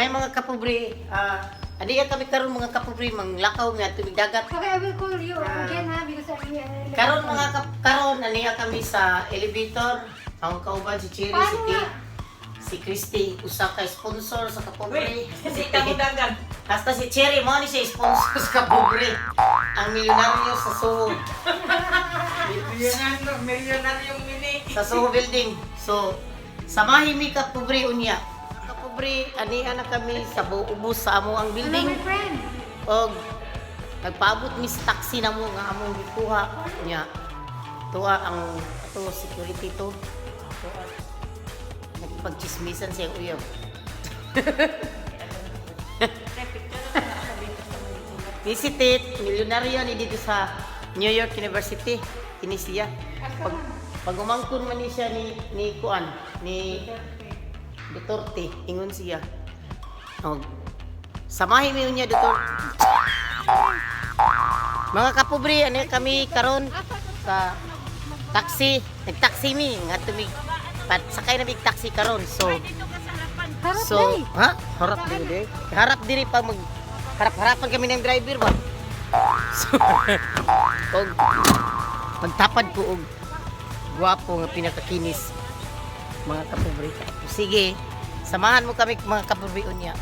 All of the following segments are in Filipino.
Hi mga kapobre, adi kami karon mga kapobre manglakaw nga tubig dagat. Okay, I will call you again ha because Karon mga karon aniya kami sa elevator. Ang kauban si Cherry, si T, si Christy, usa ka sponsor sa kapobre. Si kamo dagan. Hasta si Cherry mo ni siya sponsor sa kapobre. Ang milyonaryo sa Soho. Milyonaryong mini. Sa Soho building. So, samahin mi kapobre unya. Kapobre, aniya na kami sa ubos sa amo ang Hello, building. my friend. Og nagpaabot mi sa taxi na mo nga among gikuha nya. Tuwa ang ato security to. Tuwa. Nagpagchismisan siya uyaw. Ni si Tit, milyonaryo ni dito sa New York University. Kini siya. Pag umangkon man ni siya ni Kuan, ni Duterte, ingon siya. Og samahin mo niya Duterte. Mga kapobre, ano kami karon sa taxi. Nag-taxi mi nga tumig sakay na big taxi karon. So, ha? Harap diri. Harap diri pa mag harap-harapan kami ng driver ba. So, og magtapad ko og gwapo nga pinakakinis mga kapobre. Sige, samahan mo kami mga kapobre unya.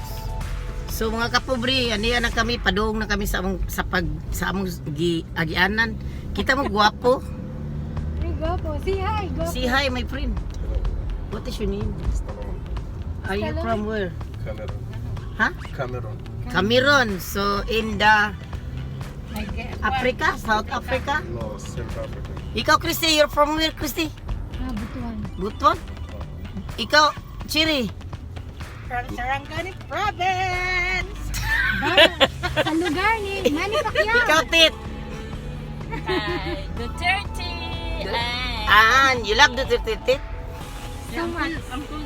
So mga kapobre, aniya na kami padung na kami sa among sa among agianan. Kita mo gwapo. Hey, go po. Say hi. Go. Say hi my friend. What is your name? Are you from where? Cameroon. Huh? Cameroon. Cameroon. So in the Africa, South Africa. No, Central Africa. Ikaw Christy, you're from where Christy? Butuan. Butuan? Ikaw, Chiri. From Sarangani Province. Sa lugar ni Manny Pacquiao. Ikaw Tit. Duterte. You love the Tit. So much.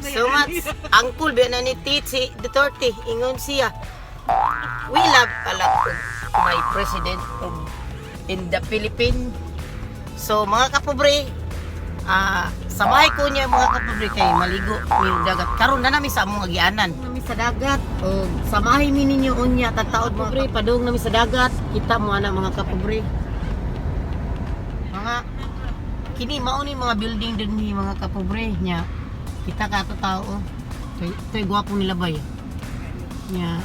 So much. Uncle ba na ni Tit si Duterte, ingon siya. We love a lot of my president of in the Philippines. So mga kapobre, sabay ko niya mga kapobre kay maligo mi dagat. Karon na nami sa among agianan. Nami sa dagat. O samahin mi ninyo unya tataod mga kapobre padung nami sa dagat. Kita mo ana mga kapobre. Mga kini mao ni mga building din ni mga kapobre nya. Kita ka to tao. Toy gwapo nila bay. Nya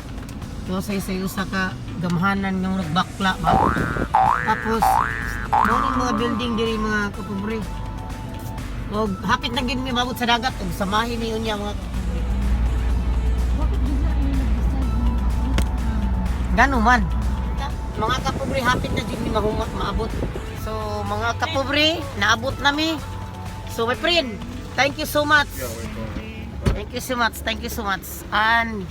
to say usa ka gamhanan nga nagbakla ba. Tapos mao ni mga building diri mga kapobre. Og hapit na gid mi mabot sa dagat ug samahin mi unya mga kapobre. Bakit bigla ay nag-decide mo? Gano man. Mga kapobre hapit na gid mi maabot. So mga kapobre naabot nami. So my friend, thank you so much. Yeah, welcome. Thank you so much. Thank you so much. And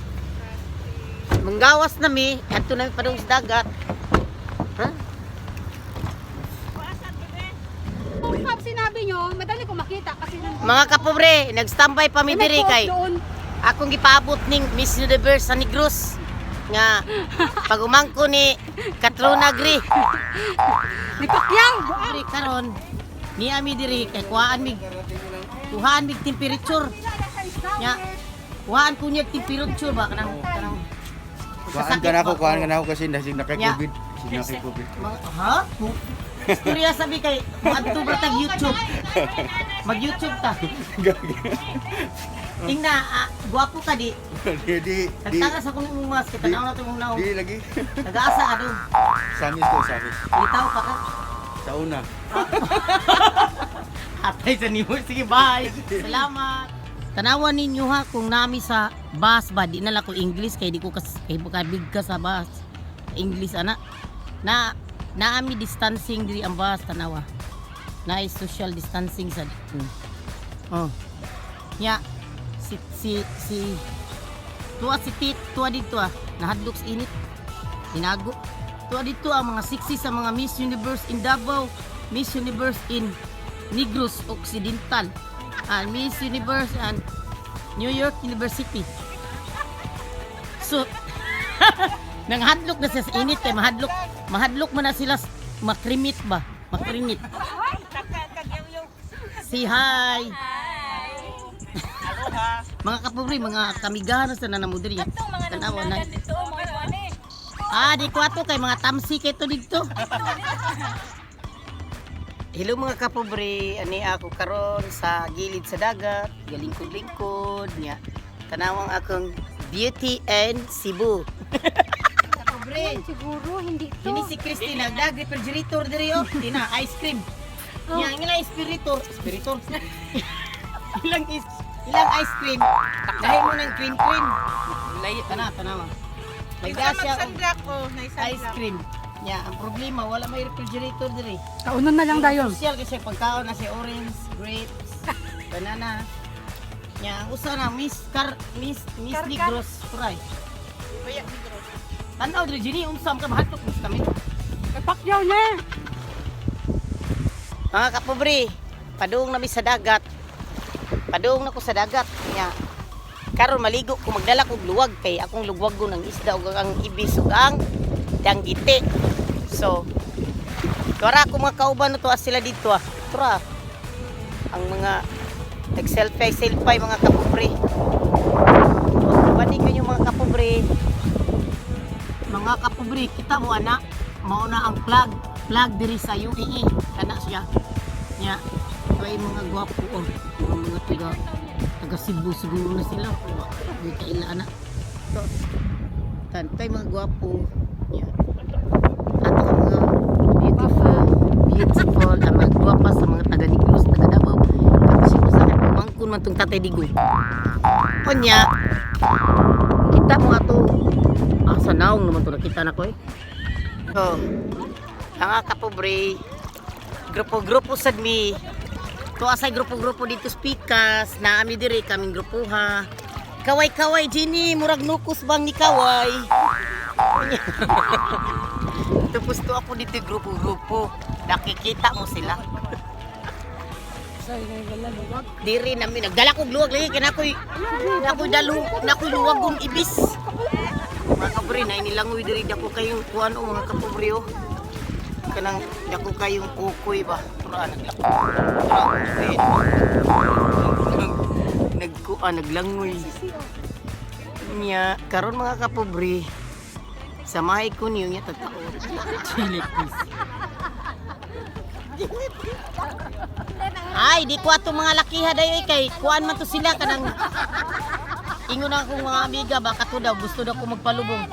manggawas nami adto nami padung sa dagat. Ha? Kung Pap, sinabi nyo, madali ko makita kasi Mga kapobre, nag-standby pa mi diri kay akong gipaabot ning Miss Universe sa Negros nga pag umangko ni Katrina Gri. Ni Pacquiao. Diri karon ni ami diri kay kuhaan mig temperature. Nya kuhaan ko niya temperature ba kanang Kuhaan ka na ako kasi nasing nakay-COVID. Nakay-COVID. Ha? Istorya sabi kay adto ba tag YouTube. Mag-YouTube ta. Tingna, gwapo ka di. Di Nagtagas ako ng mas kita na nato mong naong. di lagi. Nag-asa ka doon. Samis. Bitaw pa ka. Sa una. Atay sa nimo. Sige, bye. Salamat. Tanawan ninyo ha kung nami sa bus ba di na lang ko English kay di ko kay bukabig ka sa bus. English ana. Naami distancing diri ang bus tanawa. Na social distancing sa. Oh. Nya si tuwa si Tit tuwa dito nahadlok sa init. Tinago. Tuwa dito ang mga sexy sa mga Miss Universe in Davao, Miss Universe in Negros Occidental, and Miss Universe and New York University. So, nanghadlok na siya sa init kay mahadlok man na sila makrimit ba? Makrimit. Si hi. Mga kapobre, mga kamiganas na namudri. Itong mga Tanawa na. nagdagan dito. Mga kuwane. Di ko ato kay mga tamsi kay to dito. Hello mga kapobre, ani ako karon sa gilid sa dagat, galingkod-lingkod niya. Tanawang akong Beauty and Cebu. Kapobre, Siguro, hindi to. ini si Christina, nagdag refrigerator diri oh, tina ice cream. Nya ilang espiritor, ilang ice cream. Takdahin mo ng cream. Layo tanawa. May Isa gasya magsandak ko. ice cream. Nya ang problema wala may refrigerator diri. Kaunan na lang dayon. Social kasi pagkaon na si orange, grapes, banana. Nya ang usa na Miss Negros fry. Kaya Negros. Tanaw diri gini unsam ka mahatok mo kami. Pakyaw na. Mga kapobre, padung na mi sa dagat. Padung na ko sa dagat. Nya karon maligo ko magdala kog luwag kay akong lugwagon ng isda ug ang ibis ug ang danggiti. So, tora ko mga kauban na to sila dito ah. Tora. Ang mga nag-selfie mga kapobre. Pwede kayo mga kapobre. Mga kapobre, kita mo anak, mao na ang flag diri sa UAE. Kana siya. Nya, kay mga gwapo oh. Mga taga Cebu siguro na sila. Di kaila anak. So, kay mga gwapo. Nya. Ato ang mga beautiful, ang mga gwapa sa mga taga Negros, taga Davao. Kasi ko sa mangkon man tong Tatay Digoy. Kunya, kita mo ato. Sa naong naman to nakita na ko eh. So, mga kapobre, grupo-grupo sad mi. To asay grupo-grupo dito speakers, naami diri kaming grupuha. Kaway-kaway Jenny, murag nukos bang ni kaway. Tapos to ako dito grupo-grupo. Nakikita mo sila. Diri namin nagdala kog luwag lagi kay nakoy luwag kong ibis. Mga kapobre na inilangoy diri dako kayong kuan o mga kapobre oh. Kanang dako kayong ukoy ba. Pura naglangoy. Nya karon mga kapobre samahay ko niyo nya tatao. Chili please. Ay, di ko ato mga lakiha dayo kay kuan man to sila kanang ingon akong mga amiga baka to daw gusto daw ko magpalubong.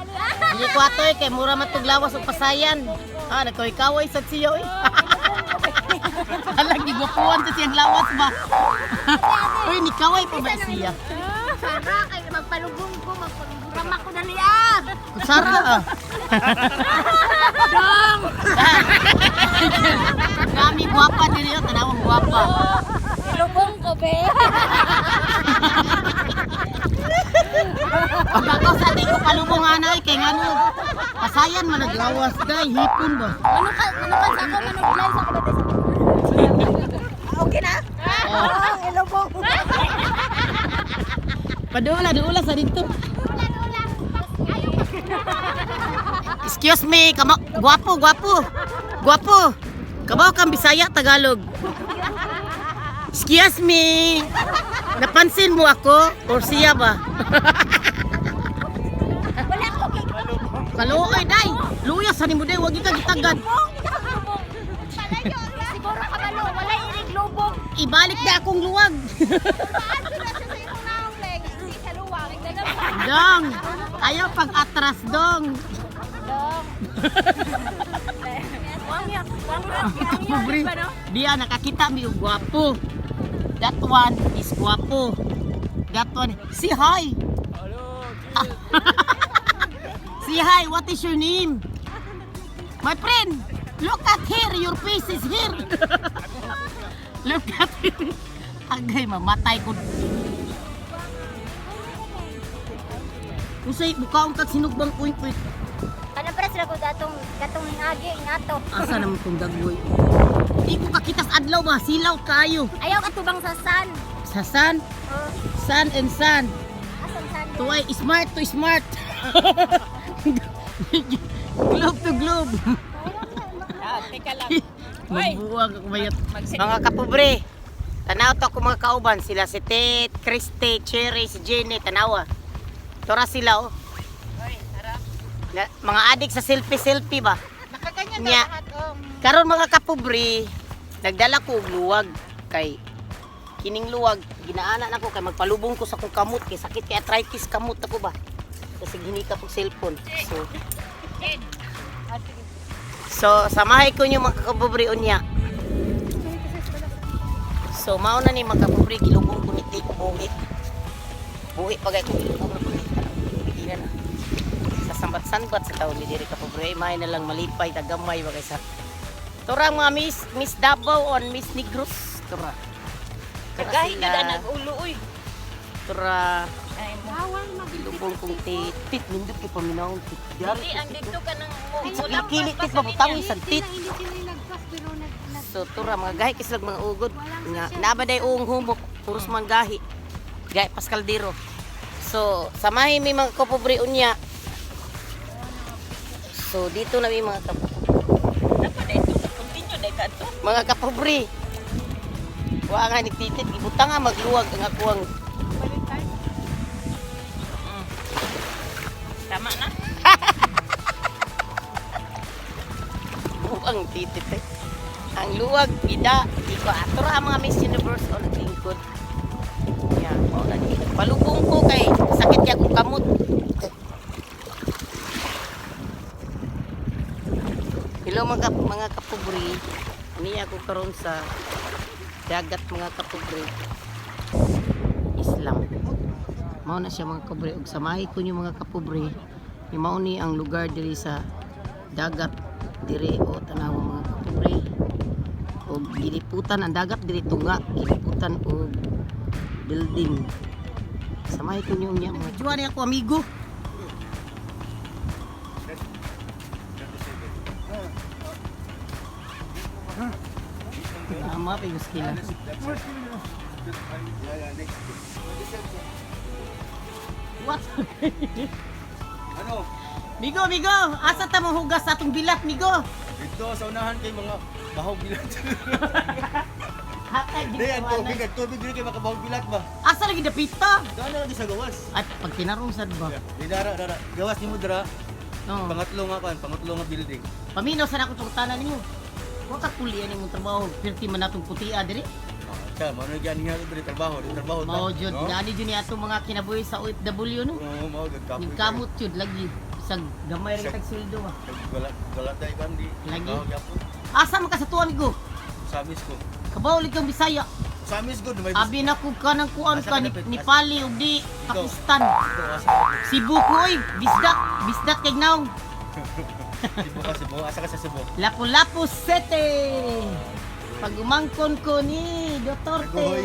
Di ko ato kay mura man tog lawas ug pasayan. Nagkoy kaway sa siyo eh. Alang gigopuan to siyang lawas ba. Uy, ni kaway pa ba siya? Sara, kay magpalubong ko, magpagurama ko dali ah. Sara ah. Dong! Kami guwapa din yun, tanawang guwapa. Lubong ko, be. Pag ako sa di ko palubong anay, kay nga no, pasayan man naglawas day, hipon ba? Ano ka sa ako, manuglay sa kabate sa okay na? Ilubong. Padula sa dito. Excuse me, guwapo. Kabaw kang Bisaya, Tagalog. Excuse me. Napansin mo ako or siya ba? Wala ko kay Kaluoy day. Luya sa nimo day, wag ka gitagad. siguro kabalo, wala irig lubong. Ibalik na akong luwag. Paano na siya sa imong naong legs? Hindi sa luwag. Dong, ayaw pag-atras dong. Pobre. Dia nakakita mi og gwapo. That one is gwapo. That one, say hi. Say hi, what is your name? My friend, look at here, your face is here. Look at here. Agay, mamatay ko. Usay, bukaong kag sinugbang point. Ano para sila ko datong agi ngato. Asa naman kong dagboy? Di ko kakitas adlaw ba? Silaw kayo. Ayaw ka tubang sa sun. Sa sun? Sun and sun. Asan sun? Tuway, smart to smart. Globe to globe. Teka lang. Magbuwag ako mayat. Mga kapobre, Tanaw to ako mga kauban. Sila si Tate, Christy, Cherry, si Jenny, tanawa. Tora sila oh. Ay, harap. Mga adik sa selfie-selfie ba? Nakaganyan Nya. daw lahat. Karon mga kapobre, nagdala ko og luwag kay kining luwag ginaana nako kay magpalubong ko sa kong kamot kay sakit kay arthritis kamot ako ba. Kasi ginika og cellphone. So samahay ko niyo mga kapobre unya. So mao na ni mga kapobre gilubong ko ni Tito buhi. Buhi pagay ko gilubong na buhi. Hindi na. Sa sambat-sambat sa taon ni diri kapobre may na lang malipay tagamay ba kay sa Tora mga Miss Davao on Miss Negros. Tora. Kagahin ka na nag-ulo, uy. Tora. Ay, Bawal Ilubong kong tit. Nindot kay paminahon tit. Hindi, ang dito ka ng Sa kilit tit mabutang sa tit. Hindi sila nagpas pero So tora mga gahi kisag mga ugod. Nga nabaday uong humok. Puros man gahi. Gahi pas kaldero. So samahin mi mga kapobre unya. So dito na mi mga kapobre. dapat ito. Continue na ito. Mga kapobre. Wa nga ni titit ibutang nga magluwag ang akuang Tama na. buang titit eh. Ang luwag ida di ko atura mga Miss Universe o naglingkod. Yan, mo na di. Palubong ko kay sakit ya kong kamot. Hello mga kapobre. Niya ako karon sa dagat mga kapobre. Islam. Mao na siya mga kapobre ug samahi ko niyo mga kapobre. Ni mao ni ang lugar diri sa dagat diri o tanaw mga kapobre. Og giliputan ang dagat diri tunga, giliputan og building. Samahi ko niyo niya mga juwa ni ako amigo. Ama pa yung skila. What? Ano? Migo, Migo! Asa ta mong hugas sa atong bilat, Migo? Dito sa unahan kay mga bahog bilat. Hatay, Hindi, ang tubig dito kay makabahog bilat ba? Asa lagi dapita? Doon na lagi sa gawas. At pag tinarungsad ba? Di dara. Gawas ni mo dara. No. Pangatlo nga building. Paminaw sa ako tanan ninyo. Wa ka kulian imong trabaho, perti man natong putia diri. Siya, mao na gyud niya diri trabaho ta. Mao jud, gani jud ni atong mga kinabuhi sa OFW no. Oo, mao gud kapit. Ning kamot jud lagi. Isang gamay rin tag sweldo ba. Galat tay kandi. Lagi? Trabaho gyapon. Asa man ka sa tuwa, Migo? Samis ko. Kabaw ulit kang Bisaya. Samis good may Abi na ko ka ng kuan Asa ka ka ni dapit? Nepali ug di Pakistan. Ito, asa Cebu ko oy, bisdak kay naong. Cebu. Asa ka sa Cebu? Lapu-Lapu City. Pag umangkon ko ni Duterte. Tagoy.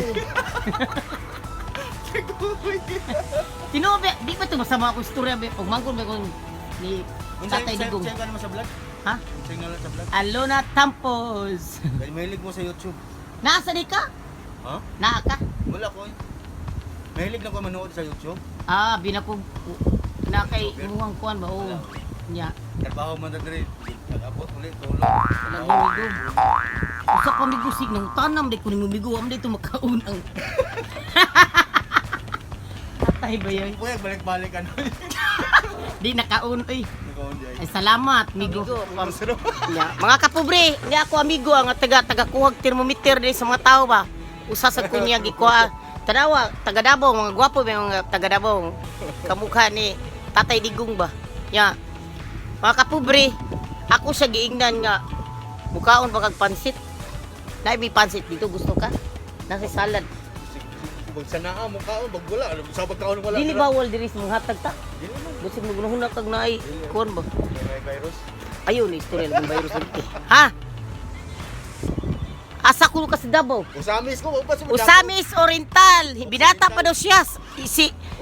Tinobe, di ba ito masama ako istorya be? Pag umangkon ba ko ni Tatay Digong. Check mo sa vlog? Ha? Check nga lang sa vlog. Alona Tampos. Dahil mahilig mo sa YouTube. Nasa di ka? Ha? Naa ka? Wala ko. Mahilig lang ko manood sa YouTube. Ah, binakog na kay imuhang kuan ba? Oo. Nya. Trabaho man na diri. Nag-abot ulit tulog. Lagi migo. Usa pa migo sig nang tanam di ko ni migo am dito makaun ang. Tatay ba yoy? Uy, balik-balik ano. Di nakaun oy. Nakaon di Ay salamat migo. Pamsero. Nya, mga kapobre, ni ako amigo ang taga kuhag thermometer di sa mga tao ba. Usa sa kunya gikuha. Tanawa, taga Davao, mga gwapo ba mga taga Davao. Kamukha ni Tatay Digong ba. Nya. Mga kapobre, ako siya giingnan nga mukaon ba kag pansit. Dai may pansit dito gusto ka? Nasa salad. Bag sanaa mo kaon, bag wala. Sa pagkaon wala. Dili bawal diri sa mga hatag ta. Dili man. Busig mo gunahuna kag naay kuan ba. May virus. Ayun, istorya ng virus dito. Ha? Asa ko ka sa Davao? Usamis ko, upas mo. Usamis Oriental. Binata pa daw siya.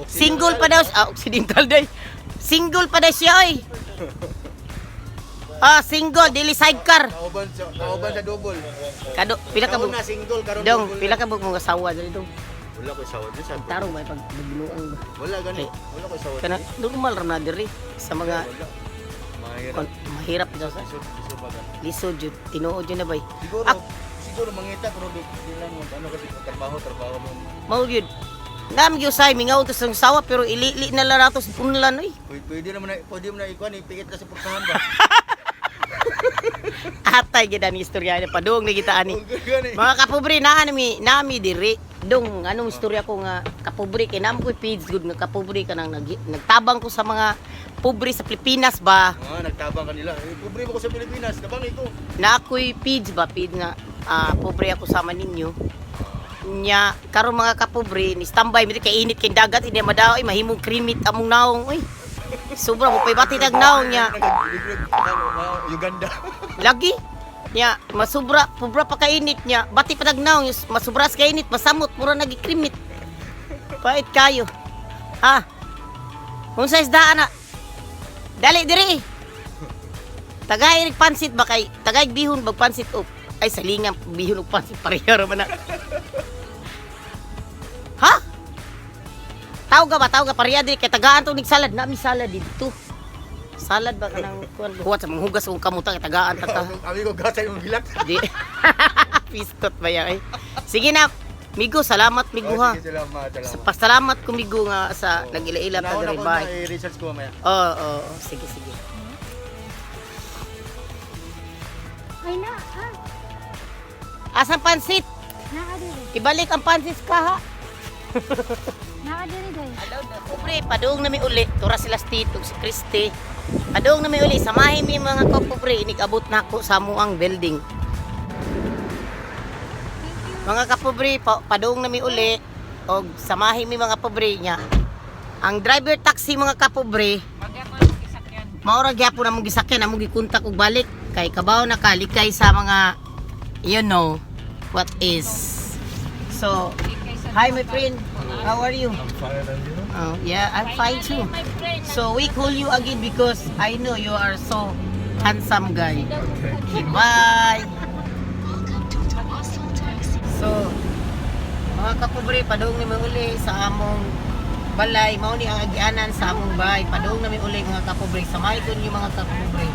Single pa daw. Occidental day. Single pa daw siya, oy. Single, dili sidecar. Kauban sa double. Pila ka Kaon na single karon. Dong, double pila na. ka mong asawa dali dong. Wala ko sawa di sa. Tarong ba pag magbinuang ba? Wala gani. Okay. Wala ko sawa. Kana normal ra na diri sa mga Mahirap. mahirap daw sa Isod baga. lisod jud, tinuod jud na bay. Siguro Ak- si siguro mangita pero di lang ano kasi trabaho mo. Mao gyud. Nami gyud say mingaw to sang sawa pero ilili na lang nato sa punlan oy. Pwede mo na ikuan ipikit ka sa portahan ba. Atay gyud ani istorya ni padung ni kita ani. Gani. Mga kapobre nami diri. Dong anong istorya ko nga kapobre kay namo ko page good nga kapobre ka nang nagtabang ko sa mga pobre sa Pilipinas ba. Nagtabang kanila. Pobre mo ko sa Pilipinas, tabang iko. Na ako'y page nga pobre ako sama ninyo. Nya karon mga kapobre ni standby mi kay init kay dagat hindi madaoy mahimong krimit among naong oy. Sobra mo pay bati dag naong nya. Uganda. Lagi nya masubra pa kainit nya bati pa dag naong masubra sa kainit masamot mura nagikrimit. Pait kayo. Ha. Unsa isda ana? Dali diri. Tagay rig pansit ba kay tagay bihon bag pansit op. Ay salingan bihon ug pansit pareha ra man na. Ha? Tawag ka pareha diri kay tagaan to nig salad na mi salad dito. Salad ba kanang kuan buhat sa manghugas ug kamuta kay tagaan ta. Amigo gasay mo bilat. Di. Pistot ba yan eh. Sige na. Migo, salamat migo ha. Sige, salamat. Pasalamat ko migo nga sa nag-ila-ila ta diri bay. I-research ko mamaya. Oo, sige. Ay na, Asang pansit? nakadiri. Ibalik ang pansit ka ha. Nakadiri guys. Alaw na. Kubre, padung na mi uli. Tura sila Tito, si Christy. Padung na mi uli. Samahin mi mga kubre. Inig-abot na ako sa muang building. Mga kapobre, padung na mi uli. O samahin mi mga pobre niya. Ang driver taxi mga kapobre. Magyapon ang gisakyan. Maura gyapon na mong gisakyan. Among gikontak og balik. Kay kabaw na kalikay sa mga you know what is. So, hi my friend. How are you? I'm fine and you? Oh, yeah, I'm fine too. My friend. So we call you again because I know you are so handsome guy. Okay. Okay, bye. So, mga kapobre, padung namin uli sa among balay. Mao ni ang agianan sa among bahay. Padung namin uli mga kapobre. Samay ko niyo mga kapobre.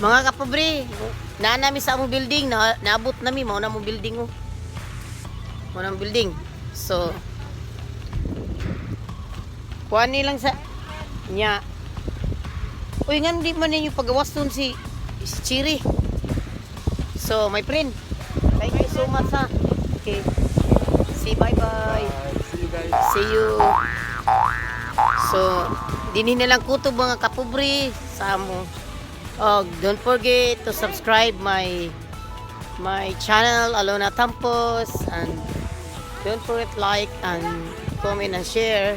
Mga kapobre, naanami sa among building, naabot nami, mao na among building oh. Mao na among building. So, kuha nilang sa nya. Uy, nga hindi man ninyo pagawas dun si Chiri. So, my friend, thank you so much ha. Okay. See, bye-bye. See you guys. See you. So, dinhin na lang kutob mga kapobre sa among. Oh, don't forget to subscribe my channel Alona Tampos and don't forget like and comment and share.